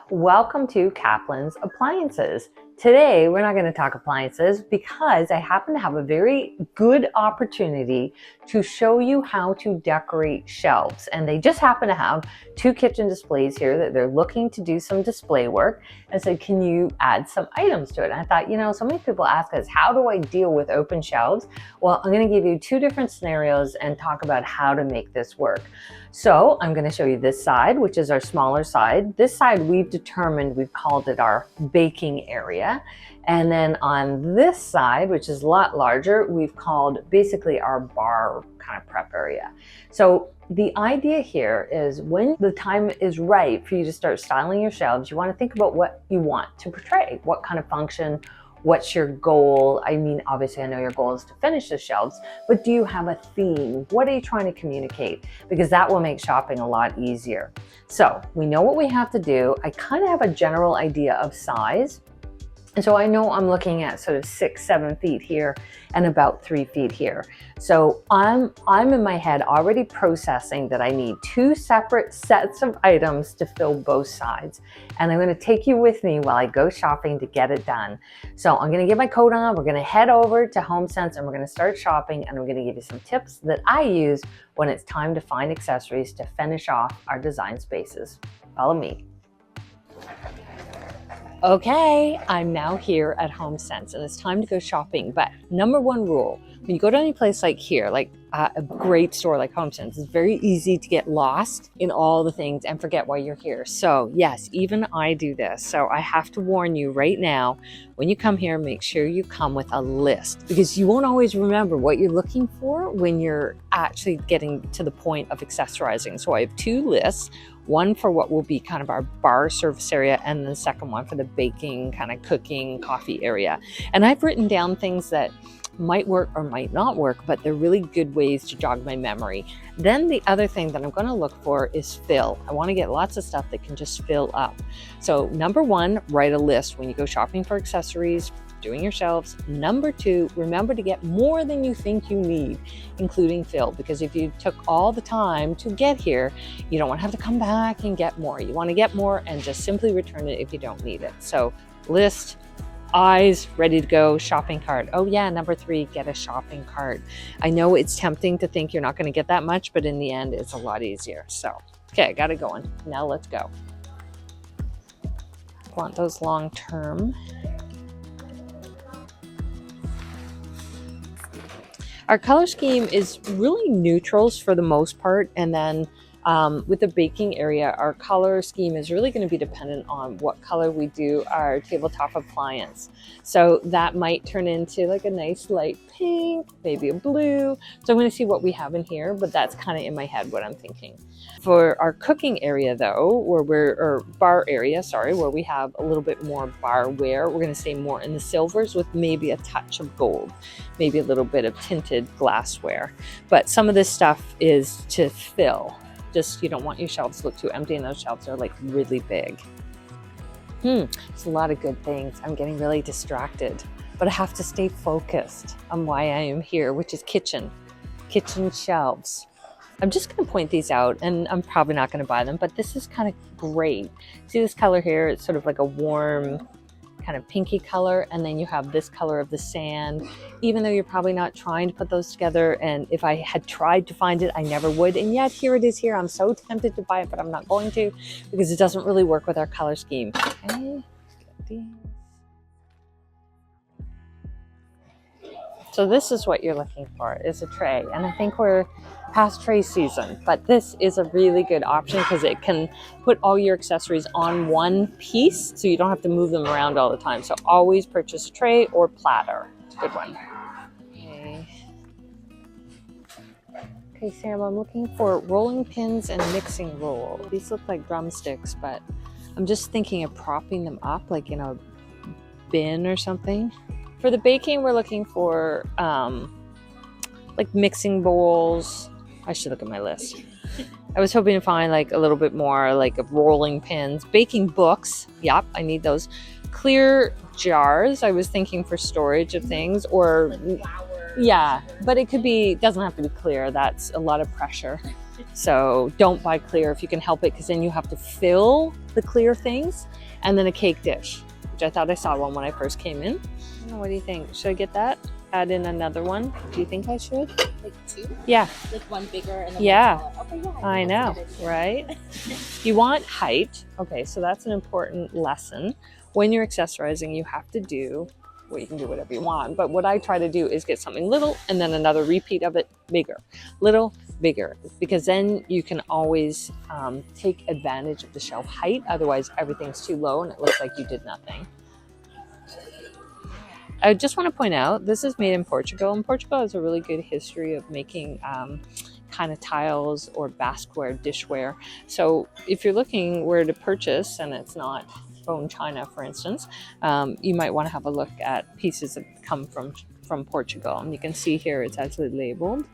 Welcome to Caplan's Appliances. Today, we're not going to talk appliances because I happen to have a very good opportunity to show you how to decorate shelves. And they just happen to have two kitchen displays here that they're looking to do some display work and said, can you add some items to it? And I thought, so many people ask us, how do I deal with open shelves? Well, I'm going to give you two different scenarios and talk about how to make this work. So I'm going to show you this side, which is our smaller side. This side we've called it our baking area. And then on this side, which is a lot larger, we've called basically our bar kind of prep area. So the idea here is when the time is right for you to start styling your shelves, you want to think about what you want to portray, what kind of function. What's your goal? I mean, obviously I know your goal is to finish the shelves, but do you have a theme? What are you trying to communicate? Because that will make shopping a lot easier. So we know what we have to do. I kind of have a general idea of size. And so I know I'm looking at sort of 6-7 feet here and about 3 feet here. So I'm in my head already processing that I need two separate sets of items to fill both sides. And I'm going to take you with me while I go shopping to get it done. So I'm going to get my coat on. We're going to head over to HomeSense and we're going to start shopping, and we're going to give you some tips that I use when it's time to find accessories to finish off our design spaces. Follow me. Okay, I'm now here at HomeSense and it's time to go shopping. But number one rule, when you go to any place like here, like a great store like HomeSense, it's very easy to get lost in all the things and forget why you're here. So yes, even I do this. So I have to warn you right now, when you come here, make sure you come with a list, because you won't always remember what you're looking for when you're actually getting to the point of accessorizing. So I have two lists. One for what will be kind of our bar service area, and the second one for the baking, kind of cooking, coffee area. And I've written down things that might work or might not work, but they're really good ways to jog my memory. Then the other thing that I'm going to look for is fill. I want to get lots of stuff that can just fill up. So number one, write a list when you go shopping for accessories, doing your shelves. Number two, remember to get more than you think you need, including fill, because if you took all the time to get here, you don't want to have to come back and get more. You want to get more and just simply return it if you don't need it. So list, eyes ready to go, shopping cart. Oh yeah, number three, get a shopping cart. I know it's tempting to think you're not going to get that much, but in the end, it's a lot easier. So, okay, I got it going. Now let's go. Want those long term. Our color scheme is really neutrals for the most part, and then with the baking area, our color scheme is really going to be dependent on what color we do our tabletop appliance. So that might turn into like a nice light pink, maybe a blue. So I'm going to see what we have in here, but that's kind of in my head what I'm thinking. For our cooking area though, or bar area, sorry, where we have a little bit more barware, we're going to stay more in the silvers with maybe a touch of gold, maybe a little bit of tinted glassware. But some of this stuff is to fill. Just, you don't want your shelves to look too empty, and those shelves are like really big. It's a lot of good things. I'm getting really distracted, but I have to stay focused on why I am here, which is kitchen shelves. I'm just going to point these out, and I'm probably not going to buy them, but this is kind of great. See this color here? It's sort of like a warm kind of pinky color, and then you have this color of the sand, even though you're probably not trying to put those together. And if I had tried to find it, I never would, and yet here it is here. I'm so tempted to buy it, but I'm not going to, because it doesn't really work with our color scheme. Okay, get these. So this is what you're looking for, is a tray, and I think we're past tray season, but this is a really good option because it can put all your accessories on one piece, so you don't have to move them around all the time. So always purchase a tray or platter. It's a good one. Okay, Sam, I'm looking for rolling pins and mixing roll. These look like drumsticks, but I'm just thinking of propping them up like in a bin or something. For the baking, we're looking for like mixing bowls. I should look at my list. I was hoping to find like a little bit more like rolling pins, baking books. Yep, I need those. Clear jars. I was thinking for storage of things, or yeah, but it could be, doesn't have to be clear. That's a lot of pressure. So don't buy clear if you can help it, because then you have to fill the clear things. And then a cake dish, which I thought I saw one when I first came in. I don't know, what do you think? Should I get that? Add in another one? Do you think I should? Like two? Yeah. Like one bigger and then yeah. one smaller. Okay, yeah. I know, right? You want height. Okay, so that's an important lesson. When you're accessorizing, you have to do, well, you can do whatever you want, but what I try to do is get something little and then another repeat of it bigger. Little, bigger, because then you can always take advantage of the shelf height. Otherwise, everything's too low and it looks like you did nothing. I just want to point out, this is made in Portugal, and Portugal has a really good history of making kind of tiles or basketware, dishware. So if you're looking where to purchase and it's not bone china, for instance, you might want to have a look at pieces that come from Portugal. And you can see here it's actually labeled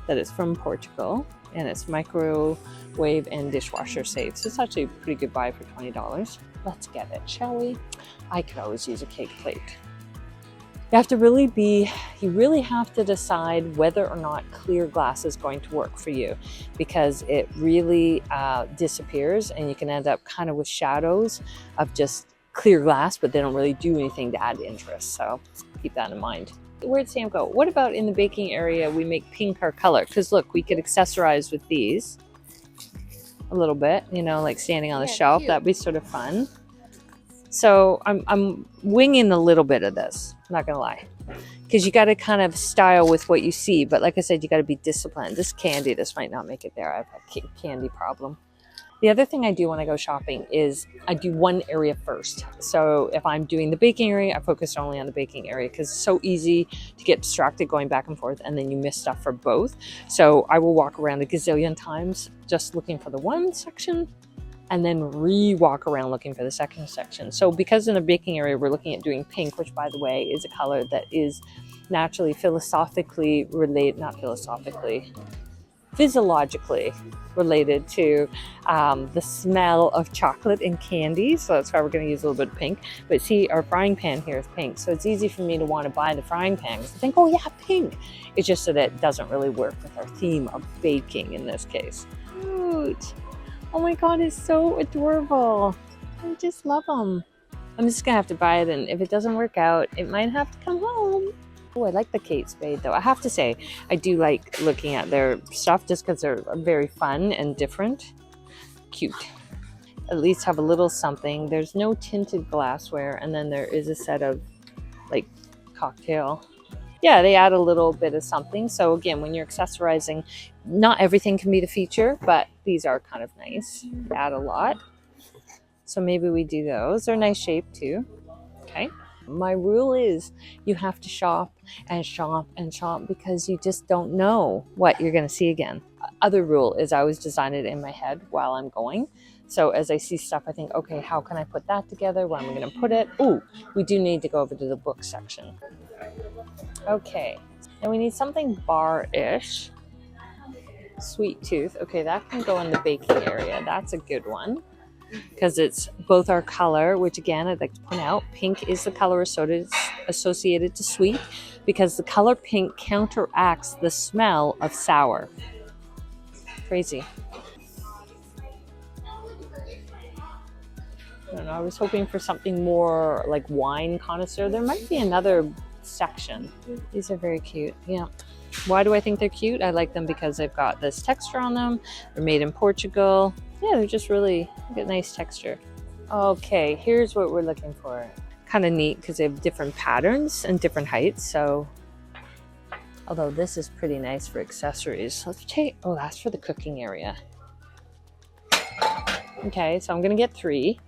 that it's from Portugal, and it's microwave and dishwasher safe. So it's actually a pretty good buy for $20. Let's get it, shall we? I could always use a cake plate. You have to you really have to decide whether or not clear glass is going to work for you, because it really disappears and you can end up kind of with shadows of just clear glass, but they don't really do anything to add interest. So keep that in mind. Where'd Sam go? What about in the baking area, we make pink our color? Because look, we could accessorize with these a little bit, you know, like standing on the shelf. Cute. That'd be sort of fun. So I'm winging a little bit of this, not gonna lie, because you got to kind of style with what you see. But like I said, you got to be disciplined. This might not make it there. I have a candy problem. The other thing I do when I go shopping is I do one area first. So if I'm doing the baking area, I focus only on the baking area, because it's so easy to get distracted going back and forth and then you miss stuff for both. So I will walk around a gazillion times just looking for the one section, and then re-walk around looking for the second section. So because in the baking area, we're looking at doing pink, which by the way, is a color that is naturally physiologically related to the smell of chocolate and candy. So that's why we're gonna use a little bit of pink. But see, our frying pan here is pink. So it's easy for me to want to buy the frying pan because I think, oh yeah, pink. It's just that it doesn't really work with our theme of baking in this case. Cute. Oh my God, it's so adorable. I just love them. I'm just gonna have to buy it, and if it doesn't work out, it might have to come home. Oh, I like the Kate Spade though. I have to say, I do like looking at their stuff just because they're very fun and different. Cute. At least have a little something. There's no tinted glassware, and then there is a set of like cocktail. Yeah, they add a little bit of something. So again, when you're accessorizing, not everything can be the feature, but these are kind of nice. They add a lot. So maybe we do those. They're nice shape too. Okay. My rule is you have to shop and shop and shop, because you just don't know what you're going to see again. Other rule is I always design it in my head while I'm going. So as I see stuff, I think, okay, how can I put that together? Where am I going to put it? Ooh, we do need to go over to the book section. Okay, and we need something bar-ish. Sweet tooth. Okay, that can go in the baking area. That's a good one, because it's both our color, which again, I'd like to point out, pink is the color associated to sweet, because the color pink counteracts the smell of sour. Crazy. I don't know, I was hoping for something more like wine connoisseur. There might be another section. These are very cute. Yeah. Why do I think they're cute? I like them because they've got this texture on them. They're made in Portugal. Yeah, they're just really got nice texture. Okay, here's what we're looking for. Kind of neat because they have different patterns and different heights. So, although this is pretty nice for accessories. Let's take, oh, that's for the cooking area. Okay, so I'm gonna get 3.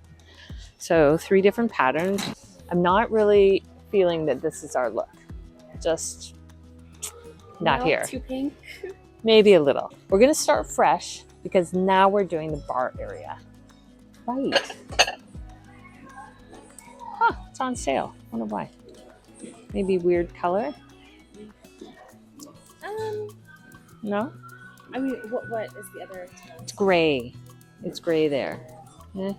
So 3 different patterns. I'm not really feeling that this is our look. Just not here. Too pink. Maybe a little. We're gonna start fresh because now we're doing the bar area. Right. Huh, it's on sale. I wonder why. Maybe weird color? No? I mean, what is the other? It's gray. It's gray there. Eh.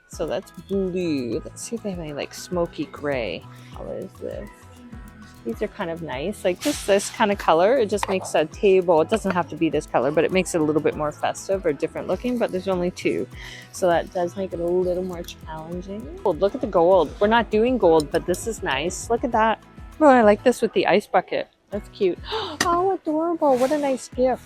So that's blue. Let's see if they have any like smoky gray. How is this? These are kind of nice, like just this kind of color. It just makes a table, it doesn't have to be this color, but it makes it a little bit more festive or different looking, but there's only 2. So that does make it a little more challenging. Oh, look at the gold. We're not doing gold, but this is nice. Look at that. Oh, I like this with the ice bucket. That's cute. Oh, adorable. What a nice gift.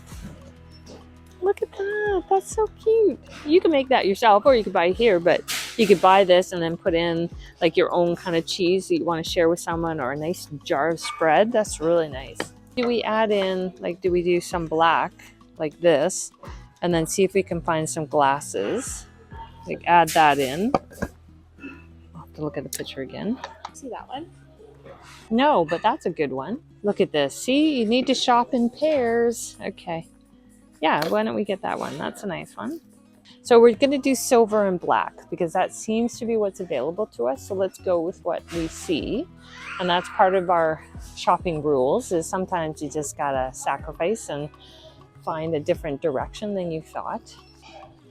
Look at that. That's so cute. You can make that yourself or you could buy it here, but you could buy this and then put in like your own kind of cheese that you want to share with someone, or a nice jar of spread. That's really nice. Do we add in, like, do we do some black like this and then see if we can find some glasses? Like add that in. I'll have to look at the picture again. See that one? No, but that's a good one. Look at this. See, you need to shop in pairs. Okay. Yeah, why don't we get that one? That's a nice one. So we're going to do silver and black because that seems to be what's available to us. So let's go with what we see. And that's part of our shopping rules, is sometimes you just got to sacrifice and find a different direction than you thought.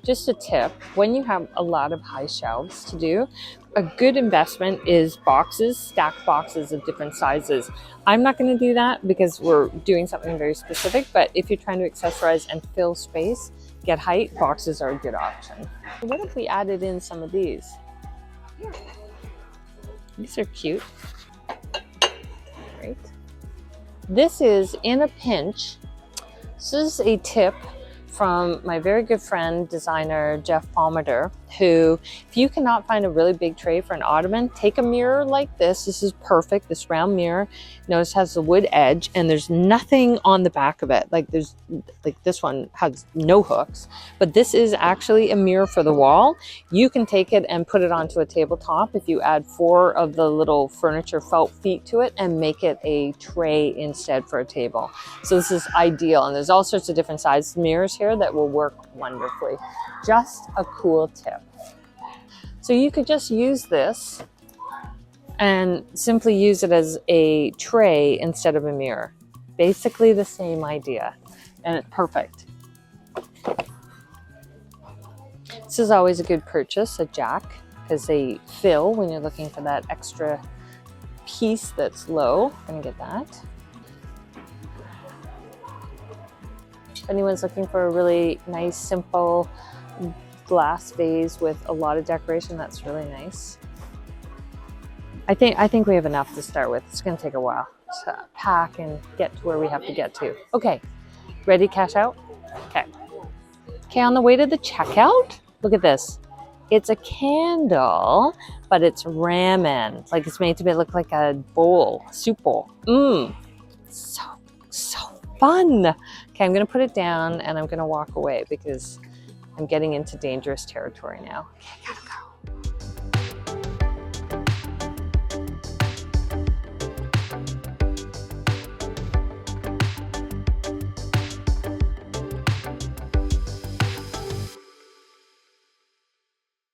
Just a tip, when you have a lot of high shelves to do, a good investment is boxes, stacked boxes of different sizes. I'm not going to do that because we're doing something very specific, but if you're trying to accessorize and fill space, get height, boxes are a good option. What if we added in some of these? Yeah. These are cute. Great. This is in a pinch. This is a tip from my very good friend, designer Jeff Palmater, who, if you cannot find a really big tray for an ottoman, take a mirror like this. This is perfect, this round mirror. Notice it has the wood edge and there's nothing on the back of it. Like this one has no hooks, but this is actually a mirror for the wall. You can take it and put it onto a tabletop if you add 4 of the little furniture felt feet to it and make it a tray instead for a table. So this is ideal, and there's all sorts of different size mirrors here that will work wonderfully. Just a cool tip. So you could just use this and simply use it as a tray instead of a mirror. Basically the same idea, and it's perfect. This is always a good purchase, a jack, because they fill when you're looking for that extra piece that's low. I'm gonna get that. If anyone's looking for a really nice, simple glass vase with a lot of decoration, that's really nice. I think we have enough to start with. It's gonna take a while to pack and get to where we have to get to. Okay, ready to cash out? Okay. Okay, on the way to the checkout, look at this. It's a candle, but it's ramen. Like it's made to look like a bowl, soup bowl. So fun. Okay, I'm gonna put it down and I'm gonna walk away because I'm getting into dangerous territory now. Okay, I gotta go.